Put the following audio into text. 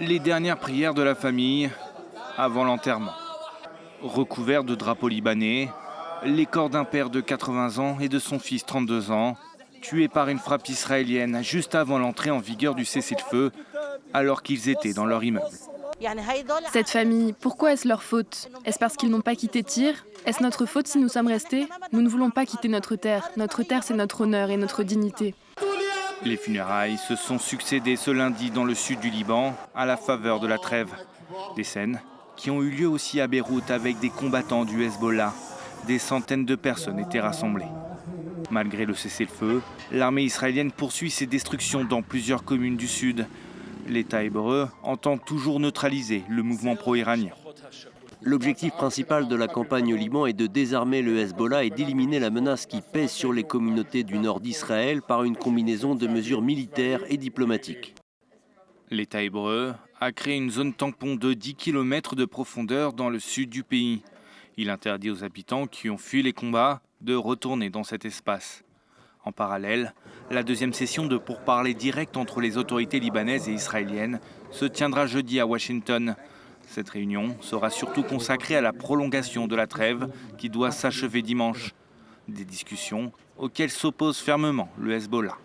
Les dernières prières de la famille avant l'enterrement. Recouverts de drapeaux libanais, les corps d'un père de 80 ans et de son fils 32 ans, tués par une frappe israélienne juste avant l'entrée en vigueur du cessez-le-feu, alors qu'ils étaient dans leur immeuble. Cette famille, pourquoi est-ce leur faute? Est-ce parce qu'ils n'ont pas quitté Tyr? Est-ce notre faute si nous sommes restés? Nous ne voulons pas quitter notre terre. Notre terre, c'est notre honneur et notre dignité. Les funérailles se sont succédées ce lundi dans le sud du Liban, à la faveur de la trêve. Des scènes qui ont eu lieu aussi à Beyrouth avec des combattants du Hezbollah. Des centaines de personnes étaient rassemblées. Malgré le cessez-le-feu, l'armée israélienne poursuit ses destructions dans plusieurs communes du sud. L'État hébreu entend toujours neutraliser le mouvement pro-iranien. L'objectif principal de la campagne au Liban est de désarmer le Hezbollah et d'éliminer la menace qui pèse sur les communautés du nord d'Israël par une combinaison de mesures militaires et diplomatiques. L'État hébreu a créé une zone tampon de 10 km de profondeur dans le sud du pays. Il interdit aux habitants qui ont fui les combats de retourner dans cet espace. En parallèle, la deuxième session de pourparlers directs entre les autorités libanaises et israéliennes se tiendra jeudi à Washington. Cette réunion sera surtout consacrée à la prolongation de la trêve qui doit s'achever dimanche. Des discussions auxquelles s'oppose fermement le Hezbollah.